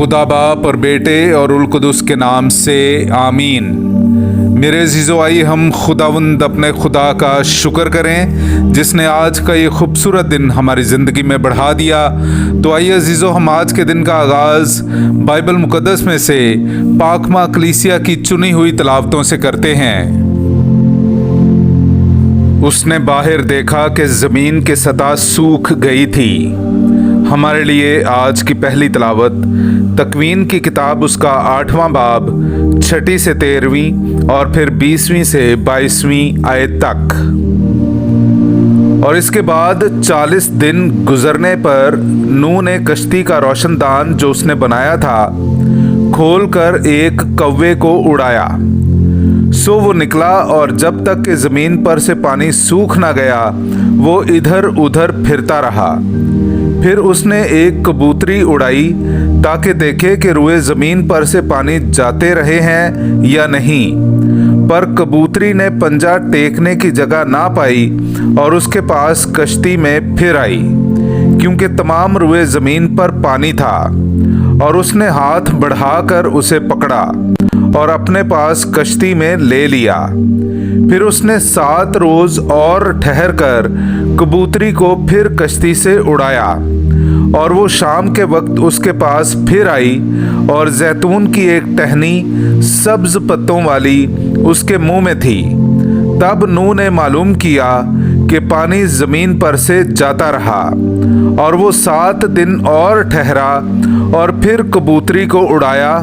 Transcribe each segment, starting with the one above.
खुदा बाप और बेटे और उल कुदुस के नाम से आमीन। मेरे अज़ीज़ो, आइए हम खुदावंद अपने खुदा का शुक्र करें जिसने आज का ये खूबसूरत दिन हमारी ज़िंदगी में बढ़ा दिया। तो आइए अज़ीज़ो, हम आज के दिन का आगाज़ बाइबल मुक़द्दस में से पाकमा कलीसिया की चुनी हुई तिलावतों से करते हैं। उसने बाहर देखा कि ज़मीन की सतह सूख गई थी। हमारे लिए आज की पहली तिलावत तकवीन की किताब उसका 8वां बाब 6 से 13वीं और फिर 20वीं से 22वीं आयत तक। और इसके बाद 40 दिन गुजरने पर नूह ने कश्ती का रोशनदान जो उसने बनाया था खोलकर एक कौवे को उड़ाया। सो वो निकला और जब तक कि ज़मीन पर से पानी सूख ना गया वो इधर उधर फिरता रहा। फिर उसने एक कबूतरी उड़ाई ताकि देखे कि रुए ज़मीन पर से पानी जाते रहे हैं या नहीं, पर कबूतरी ने पंजा टेकने की जगह ना पाई और उसके पास कश्ती में फिर आई, क्योंकि तमाम रुए ज़मीन पर पानी था। और उसने हाथ बढ़ाकर उसे पकड़ा और अपने पास कश्ती में ले लिया। फिर उसने 7 रोज और ठहर कर कबूतरी को फिर कश्ती से उड़ाया और वो शाम के वक्त उसके पास फिर आई और जैतून की एक टहनी सब्ज पत्तों वाली उसके मुंह में थी। तब नूह ने मालूम किया कि पानी जमीन पर से जाता रहा और वो 7 दिन और ठहरा और फिर कबूतरी को उड़ाया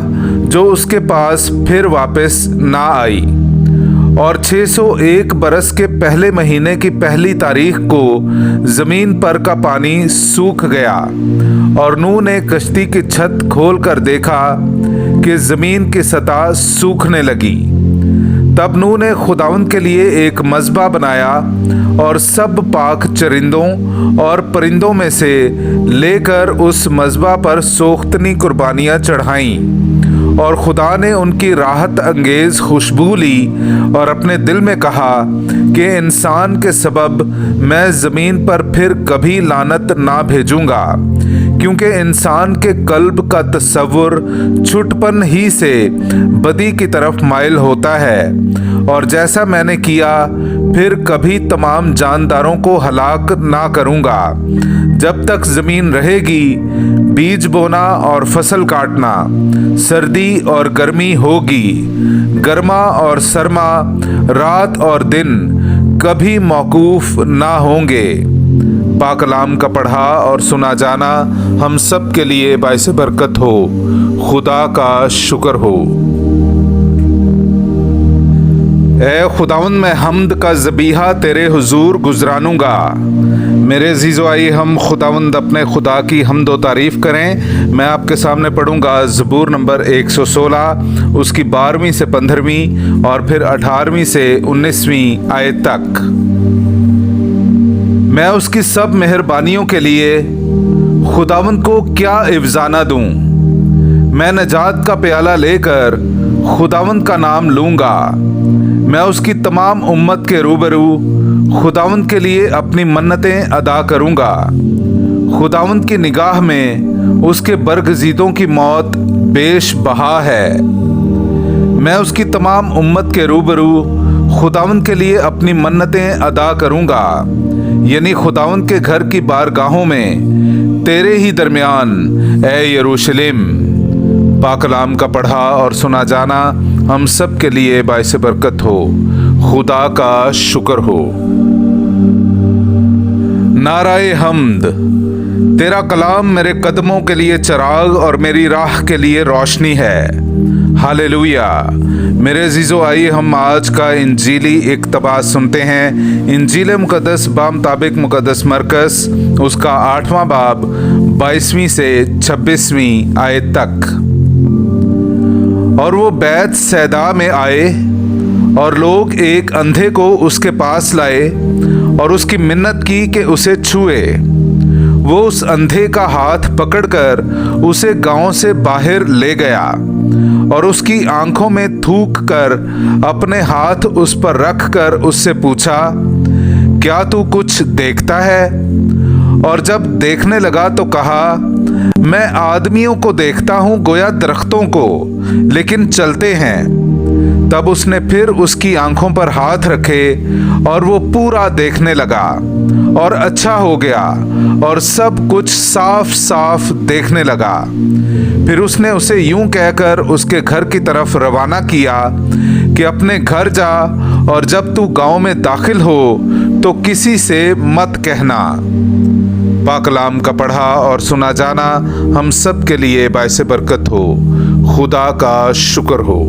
जो उसके पास फिर वापस ना आई। और 601 बरस के पहले महीने की पहली तारीख को जमीन पर का पानी सूख गया और नूह ने कश्ती की छत खोल कर देखा कि जमीन की सतह सूखने लगी। तब नूह ने खुदावंद के लिए एक मज़बा बनाया और सब पाक चरिंदों और परिंदों में से लेकर उस मज़बा पर सोख्तनी कुर्बानियाँ चढ़ाईं। और खुदा ने उनकी राहत अंगेज खुशबू ली और अपने दिल में कहा कि इंसान के सबब मैं ज़मीन पर फिर कभी लानत ना भेजूंगा, क्योंकि इंसान के कल्ब का तसव्वुर छुटपन ही से बदी की तरफ माइल होता है। और जैसा मैंने किया फिर कभी तमाम जानदारों को हलाक ना करूंगा। जब तक ज़मीन रहेगी बीज बोना और फसल काटना, सर्दी और गर्मी होगी, गर्मा और सरमा, रात और दिन कभी मौकूफ ना होंगे। पाक कलाम का पढ़ा और सुना जाना हम सब के लिए बाइस बरकत हो। खुदा का शुक्र हो। ए खुदावंद, मैं हम्द का ज़बीहा तेरे हुजूर गुजरानूंगा। मेरे अज़ीज़ो, आइए हम खुदावंद अपने खुदा की हम्द व तारीफ़ करें। मैं आपके सामने पढ़ूंगा ज़बूर नंबर 116 उसकी 12वीं से 15वीं और फिर 18वीं से 19वीं आयत तक। मैं उसकी सब मेहरबानियों के लिए खुदावंद को क्या इफ़्ज़ाना दूं। मैं नजात का प्याला लेकर खुदावंद का नाम लूँगा। मैं उसकी तमाम उम्मत के रूबरू खुदावंद के लिए अपनी मन्नतें अदा करूँगा। खुदावंद की निगाह में उसके बरगज़ीदों की मौत बेश बहा है। मैं उसकी तमाम उम्मत के रूबरू खुदावंद के लिए अपनी मन्नतें अदा करूँगा, यानी खुदावंद के घर की बारगाहों में तेरे ही दरमियान ए यरूशलेम। पाक कलाम का पढ़ा और सुना जाना हम सब के लिए बाइस बरकत हो। खुदा का शुक्र हो। नाराए हम्द। तेरा कलाम मेरे कदमों के लिए चराग और मेरी राह के लिए रोशनी है। हालेलुया। मेरे अज़ीज़ो, आइए हम आज का इंजीली इक़्तिबास सुनते हैं। इंजील मुक़द्दस बामुताबिक मुक़द्दस मरकस उसका 8वां बाब 22वीं से 26वीं आयत तक। और वो बैत सैदा में आए और लोग एक अंधे को उसके पास लाए और उसकी मिन्नत की कि उसे छुए। वो उस अंधे का हाथ पकड़कर उसे गांव से बाहर ले गया और उसकी आंखों में थूक कर अपने हाथ उस पर रख कर उससे पूछा, क्या तू कुछ देखता है? और जब देखने लगा तो कहा, मैं आदमियों को देखता हूं गोया दरख्तों को, लेकिन चलते हैं। तब उसने फिर उसकी आंखों पर हाथ रखे और वो पूरा देखने लगा और अच्छा हो गया और सब कुछ साफ साफ देखने लगा। फिर उसने उसे यूं कहकर उसके घर की तरफ रवाना किया कि अपने घर जा और जब तू गांव में दाखिल हो तो किसी से मत कहना। पाक कलाम का पढ़ा और सुना जाना हम सब के लिए बाइस बरकत हो। खुदा का शुक्र हो।